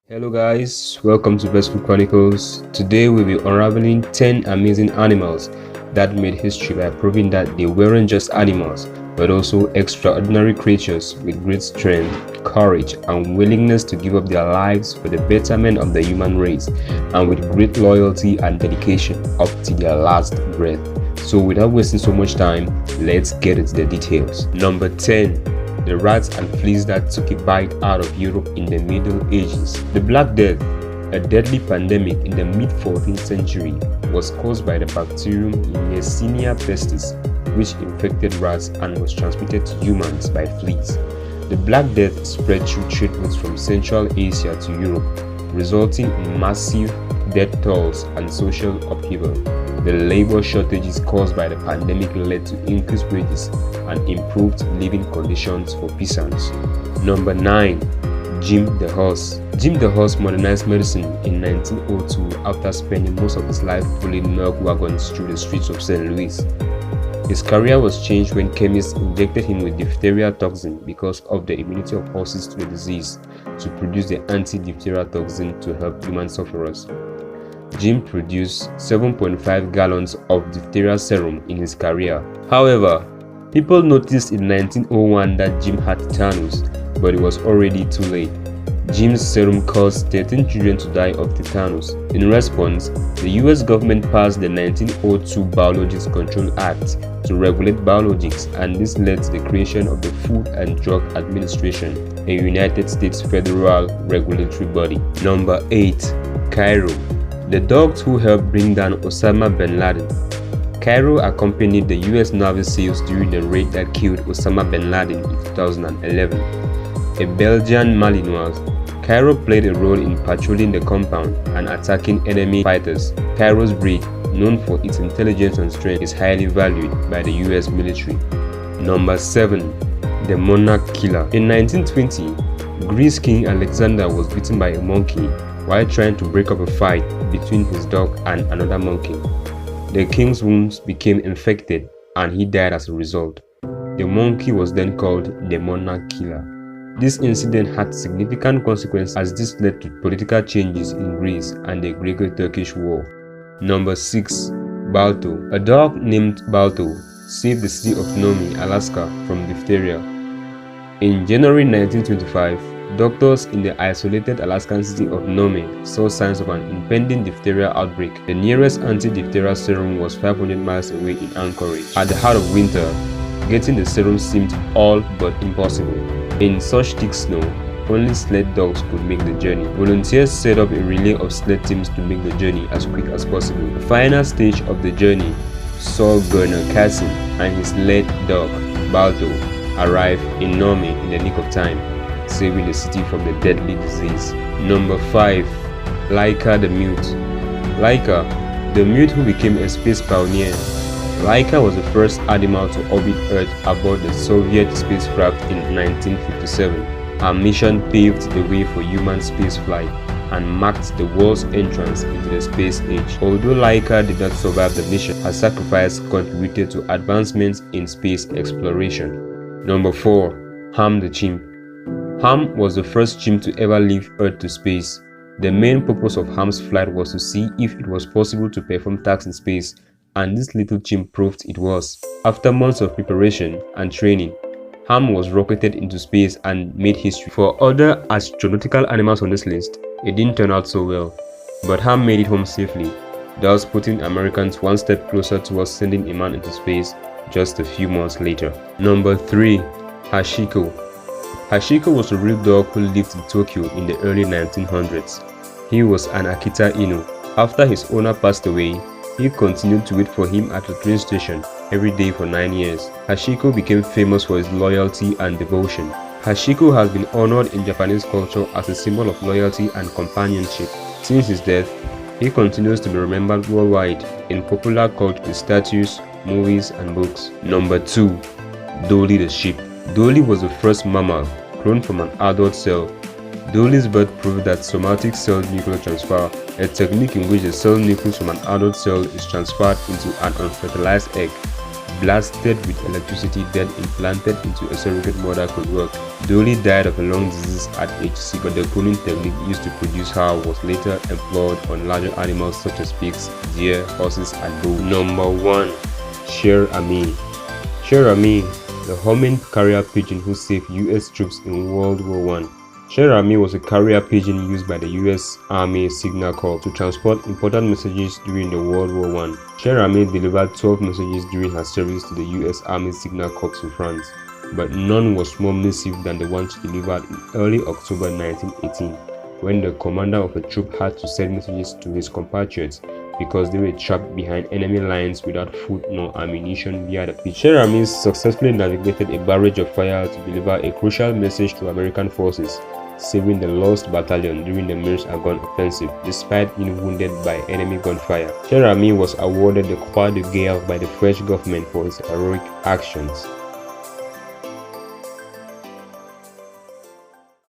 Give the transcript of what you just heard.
Hello guys, welcome to Best Food Chronicles. Today we'll be unraveling 10 amazing animals that made history by proving that they weren't just animals, but also extraordinary creatures with great strength, courage, and willingness to give up their lives for the betterment of the human race, and with great loyalty and dedication up to their last breath. So without wasting so much time, let's get into the details. Number 10. The rats and fleas that took a bite out of Europe in the Middle Ages. The Black Death, a deadly pandemic in the mid-14th century, was caused by the bacterium Yersinia pestis, which infected rats and was transmitted to humans by fleas. The Black Death spread through trade routes from Central Asia to Europe, resulting in massive death tolls and social upheaval. The labor shortages caused by the pandemic led to increased wages and improved living conditions for peasants. Number 9. Jim the Horse. Jim the Horse modernized medicine in 1902 after spending most of his life pulling milk wagons through the streets of St. Louis. His career was changed when chemists injected him with diphtheria toxin because of the immunity of horses to the disease to produce the anti-diphtheria toxin to help human sufferers. Jim produced 7.5 gallons of diphtheria serum in his career. However, people noticed in 1901 that Jim had tetanus, but it was already too late. Jim's serum caused 13 children to die of tetanus. In response, the US government passed the 1902 Biologics Control Act to regulate biologics, and this led to the creation of the Food and Drug Administration, a United States federal regulatory body. Number 8. Cairo. The dogs who helped bring down Osama bin Laden. Cairo accompanied the US Navy SEALs during the raid that killed Osama bin Laden in 2011. A Belgian Malinois, Cairo played a role in patrolling the compound and attacking enemy fighters. Cairo's breed, known for its intelligence and strength, is highly valued by the US military. Number 7. The Monarch Killer. In 1920, Greece King Alexander was bitten by a monkey while trying to break up a fight between his dog and another monkey. The king's wounds became infected and he died as a result. The monkey was then called the Monarch Killer. This incident had significant consequences as this led to political changes in Greece and the Greco-Turkish War. Number 6. Balto. A dog named Balto saved the city of Nome, Alaska from diphtheria. In January 1925, doctors in the isolated Alaskan city of Nome saw signs of an impending diphtheria outbreak. The nearest anti-diphtheria serum was 500 miles away in Anchorage. At the heart of winter, getting the serum seemed all but impossible. In such thick snow, only sled dogs could make the journey. Volunteers set up a relay of sled teams to make the journey as quick as possible. The final stage of the journey saw Governor Cassin and his lead dog, Balto, arrive in Nome in the nick of time, saving the city from the deadly disease. Number 5. Laika the Mute. Laika, the mute who became a space pioneer. Laika was the first animal to orbit Earth aboard the Soviet spacecraft in 1957. Her mission paved the way for human spaceflight and marked the world's entrance into the space age. Although Laika did not survive the mission, her sacrifice contributed to advancements in space exploration. Number 4. Ham the Chimp. Ham was the first chimp to ever leave Earth to space. The main purpose of Ham's flight was to see if it was possible to perform tasks in space, and this little chimp proved it was. After months of preparation and training, Ham was rocketed into space and made history. For other astronautical animals on this list, it didn't turn out so well, but Ham made it home safely, thus putting Americans one step closer towards sending a man into space just a few months later. Number 3. Hashiko. Hashiko was a real dog who lived in Tokyo in the early 1900s. He was an Akita Inu. After his owner passed away, he continued to wait for him at the train station every day for 9 years. Hashiko became famous for his loyalty and devotion. Hashiko has been honored in Japanese culture as a symbol of loyalty and companionship. Since his death, he continues to be remembered worldwide in popular culture, statues, movies, and books. Number 2. Dolly the sheep. Dolly was the first mammal cloned from an adult cell. Dolly's birth proved that somatic cell nuclear transfer, a technique in which the cell nucleus from an adult cell is transferred into an unfertilized egg, blasted with electricity then implanted into a surrogate mother could work. Dolly died of a lung disease at age 6, but the cloning technique used to produce her was later employed on larger animals such as pigs, deer, horses, and bulls. Number 1. Sher Ami. Sher Ami, the homing carrier pigeon who saved U.S. troops in World War I. Sher Ami was a carrier pigeon used by the U.S. Army Signal Corps to transport important messages during the World War I. Sher Ami delivered 12 messages during her service to the U.S. Army Signal Corps in France, but none was more massive than the one she delivered in early October 1918, when the commander of a troop had to send messages to his compatriots because they were trapped behind enemy lines without food nor ammunition via the pigeon. Sher Ami successfully navigated a barrage of fire to deliver a crucial message to American forces, saving the lost battalion during the Meuse-Argonne offensive despite being wounded by enemy gunfire. Sher Ami was awarded the Croix de Guerre by the French government for his heroic actions.